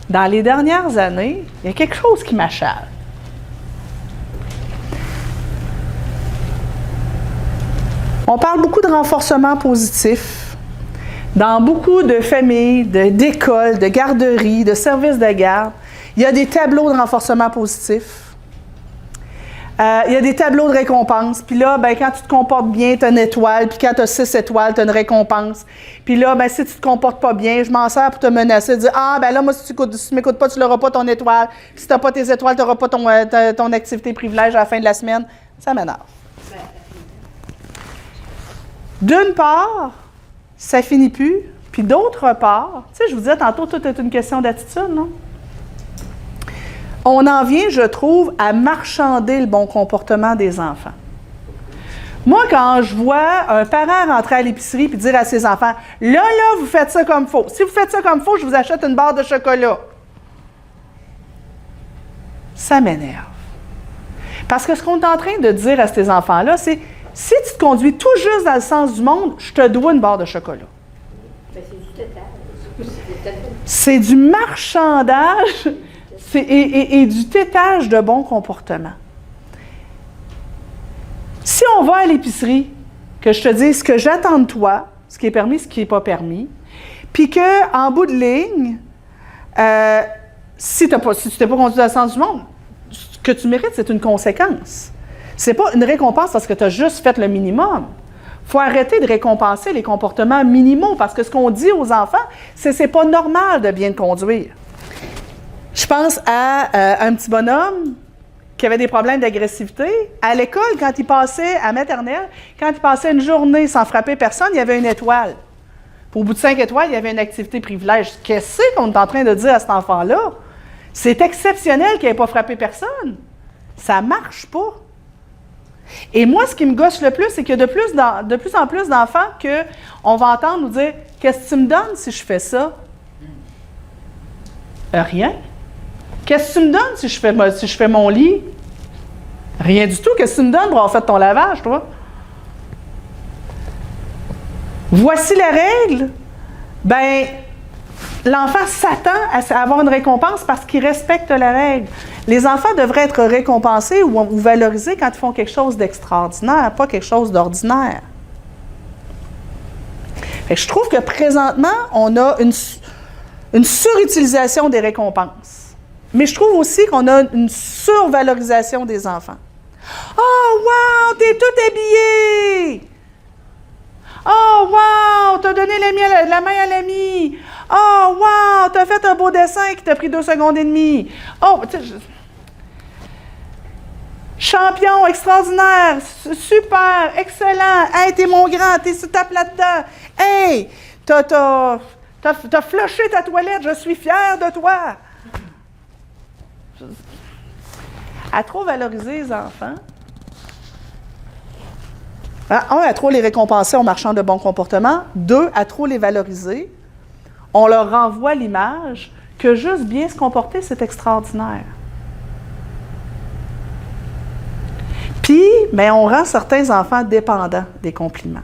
dans les dernières années, il y a quelque chose qui m'achale. On parle beaucoup de renforcement positif. Dans beaucoup de familles, d'écoles, de garderies, de services de garde, il y a des tableaux de renforcement positif. Il y a des tableaux de récompense. Puis là, ben, quand tu te comportes bien, tu as une étoile. Puis quand tu as 6 étoiles, tu as une récompense. Puis là, ben, si tu te comportes pas bien, je m'en sers pour te menacer, de dire « Ah, ben là, moi, si tu ne m'écoutes pas, tu n'auras pas ton étoile. Puis si tu n'as pas tes étoiles, tu n'auras pas ton activité privilège à la fin de la semaine. » Ça m'énerve. D'une part, ça finit plus. Puis d'autre part, tu sais, je vous disais tantôt, tout est une question d'attitude, non? On en vient, je trouve, à marchander le bon comportement des enfants. Moi, quand je vois un parent rentrer à l'épicerie et dire à ses enfants, « Là, vous faites ça comme il faut. Si vous faites ça comme il faut, je vous achète une barre de chocolat. » Ça m'énerve. Parce que ce qu'on est en train de dire à ces enfants-là, c'est, si tu te conduis tout juste dans le sens du monde, je te dois une barre de chocolat. C'est du marchandage et du tétage de bon comportement. Si on va à l'épicerie, que je te dise ce que j'attends de toi, ce qui est permis, ce qui n'est pas permis, puis qu'en bout de ligne, si tu t'es pas conduit dans le sens du monde, ce que tu mérites, c'est une conséquence. Ce n'est pas une récompense parce que tu as juste fait le minimum. Il faut arrêter de récompenser les comportements minimaux parce que ce qu'on dit aux enfants, c'est pas normal de bien conduire. Je pense à un petit bonhomme qui avait des problèmes d'agressivité. À l'école, quand il passait à maternelle, quand il passait une journée sans frapper personne, il y avait une étoile. Puis au bout de 5 étoiles, il y avait une activité privilège. Qu'est-ce qu'on est en train de dire à cet enfant-là? C'est exceptionnel qu'il n'ait pas frappé personne. Ça ne marche pas. Et moi, ce qui me gosse le plus, c'est qu'il y a de plus en plus d'enfants qu'on va entendre nous dire « Qu'est-ce que tu me donnes si je fais ça? » Rien. Qu'est-ce que tu me donnes si je fais mon lit? Rien du tout. Qu'est-ce que tu me donnes pour avoir fait ton lavage, toi? Voici la règle. Ben, l'enfant s'attend à avoir une récompense parce qu'il respecte la règle. Les enfants devraient être récompensés ou valorisés quand ils font quelque chose d'extraordinaire, pas quelque chose d'ordinaire. Fait que je trouve que présentement, on a une surutilisation des récompenses. Mais je trouve aussi qu'on a une survalorisation des enfants. « Oh, wow, t'es tout habillé! Oh, wow, t'as donné la main à l'ami! Oh, wow, t'as fait un beau dessin qui t'a pris 2 secondes et demie! Oh, champion, extraordinaire, super, excellent! Hey, t'es mon grand, t'es sur ta plate là-dedans! Hey, t'as flushé ta toilette, je suis fière de toi! » À trop valoriser les enfants. Un, à trop les récompenser en marchant de bon comportement. 2, à trop les valoriser. On leur renvoie l'image que juste bien se comporter, c'est extraordinaire. Puis, on rend certains enfants dépendants des compliments.